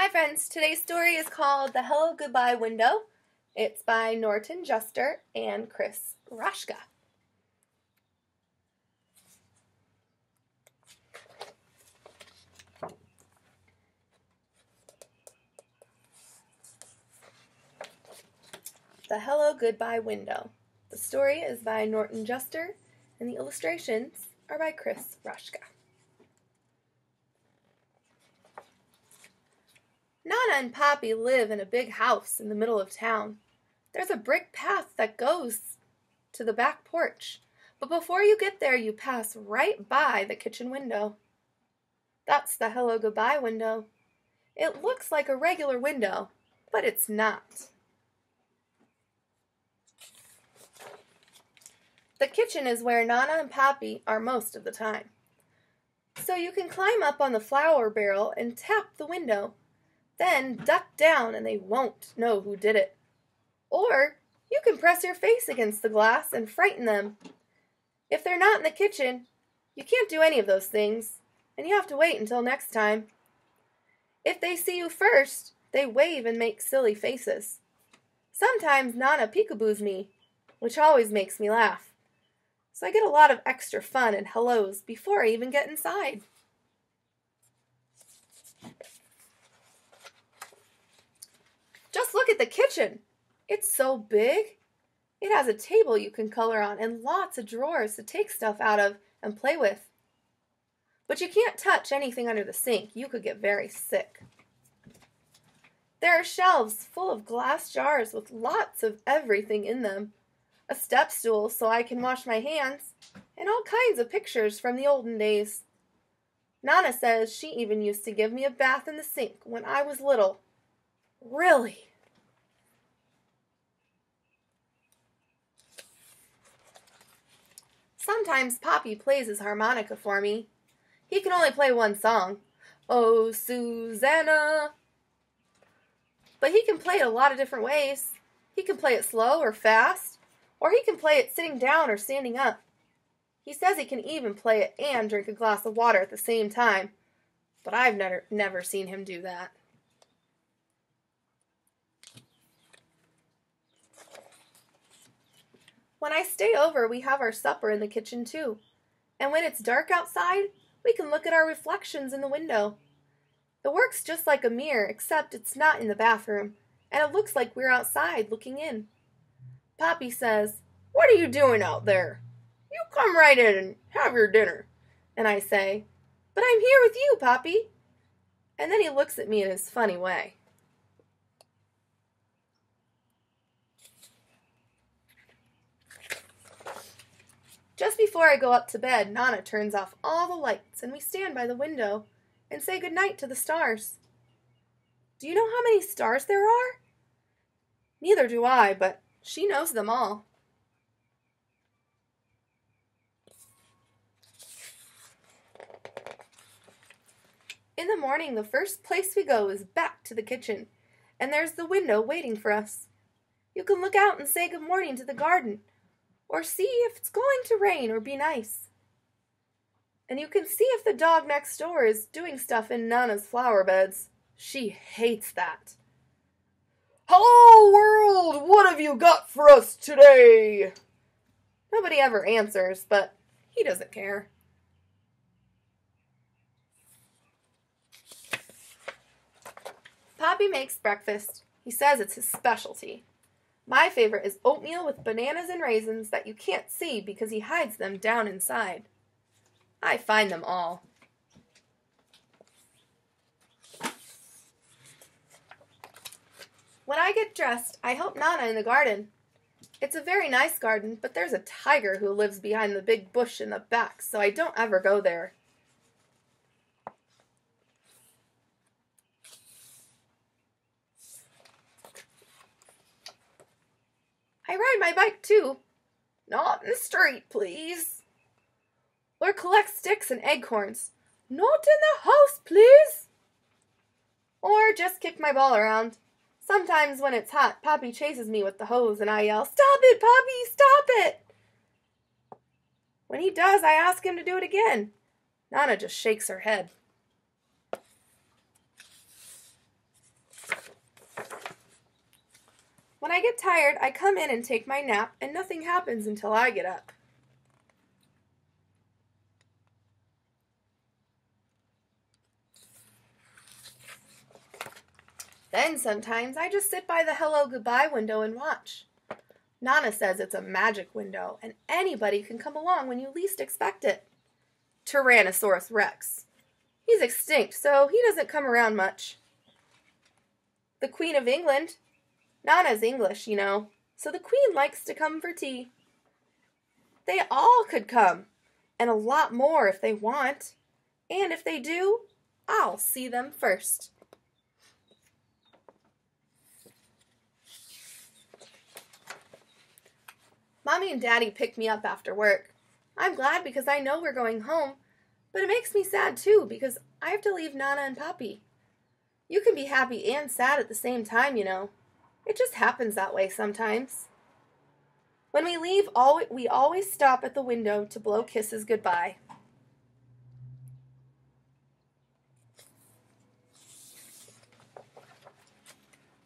Hi friends, today's story is called The Hello Goodbye Window. It's by Norton and Chris Raschka. The Hello Goodbye Window. The story is by Norton and the illustrations are by Chris Raschka. Nana and Poppy live in a big house in the middle of town. There's a brick path that goes to the back porch, but before you get there you pass right by the kitchen window. That's the Hello Goodbye window. It looks like a regular window, but it's not. The kitchen is where Nana and Poppy are most of the time. So you can climb up on the flour barrel and tap the window. Then duck down and they won't know who did it. Or you can press your face against the glass and frighten them. If they're not in the kitchen, you can't do any of those things, and you have to wait until next time. If they see you first, they wave and make silly faces. Sometimes Nana peekaboos me, which always makes me laugh. So I get a lot of extra fun and hellos before I even get inside. Just look at the kitchen. It's so big. It has a table you can color on and lots of drawers to take stuff out of and play with. But you can't touch anything under the sink. You could get very sick. There are shelves full of glass jars with lots of everything in them. A step stool so I can wash my hands, and all kinds of pictures from the olden days. Nana says she even used to give me a bath in the sink when I was little. Really? Sometimes Poppy plays his harmonica for me. He can only play one song, Oh, Susanna. But he can play it a lot of different ways. He can play it slow or fast, or he can play it sitting down or standing up. He says he can even play it and drink a glass of water at the same time, but I've never seen him do that. When I stay over, we have our supper in the kitchen too. And when it's dark outside, we can look at our reflections in the window. It works just like a mirror, except it's not in the bathroom, and it looks like we're outside looking in. Poppy says, "What are you doing out there? You come right in and have your dinner." And I say, "But I'm here with you, Poppy." And then he looks at me in his funny way. Just before I go up to bed, Nana turns off all the lights and we stand by the window and say goodnight to the stars. Do you know how many stars there are? Neither do I, but she knows them all. In the morning, the first place we go is back to the kitchen, and there's the window waiting for us. You can look out and say good morning to the garden, or see if it's going to rain or be nice. And you can see if the dog next door is doing stuff in Nana's flower beds. She hates that. "Hello, world! What have you got for us today?" Nobody ever answers, but he doesn't care. Poppy makes breakfast. He says it's his specialty. My favorite is oatmeal with bananas and raisins that you can't see because he hides them down inside. I find them all. When I get dressed, I help Nana in the garden. It's a very nice garden, but there's a tiger who lives behind the big bush in the back, so I don't ever go there. I ride my bike too. Not in the street, please. Or collect sticks and acorns. Not in the house, please. Or just kick my ball around. Sometimes when it's hot, Poppy chases me with the hose and I yell, "Stop it, Poppy, stop it!" When he does, I ask him to do it again. Nana just shakes her head. I get tired, I come in and take my nap, and nothing happens until I get up. Then sometimes I just sit by the hello goodbye window and watch. Nana says it's a magic window, and anybody can come along when you least expect it. Tyrannosaurus Rex. He's extinct, so he doesn't come around much. The Queen of England. Nana's English, you know, so the Queen likes to come for tea. They all could come, and a lot more if they want. And if they do, I'll see them first. Mommy and Daddy pick me up after work. I'm glad because I know we're going home, but it makes me sad too because I have to leave Nana and Papi. You can be happy and sad at the same time, you know. It just happens that way sometimes. When we leave, we always stop at the window to blow kisses goodbye.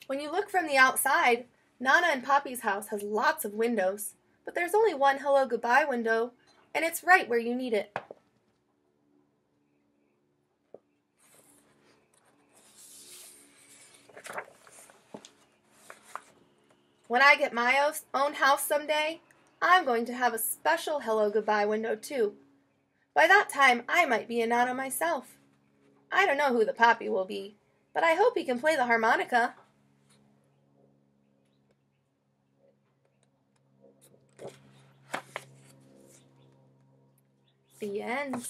When you look from the outside, Nana and Papi's house has lots of windows, but there's only one hello goodbye window, and it's right where you need it. When I get my own house someday, I'm going to have a special hello goodbye window too. By that time, I might be a Nana myself. I don't know who the Papi will be, but I hope he can play the harmonica. The end.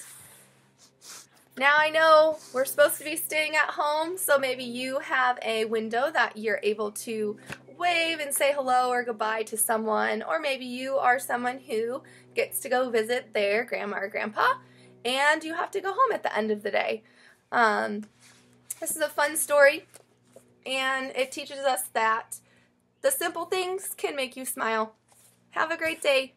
Now I know we're supposed to be staying at home, so maybe you have a window that you're able to wave and say hello or goodbye to someone, or maybe you are someone who gets to go visit their grandma or grandpa, and you have to go home at the end of the day. This is a fun story, and it teaches us that the simple things can make you smile. Have a great day.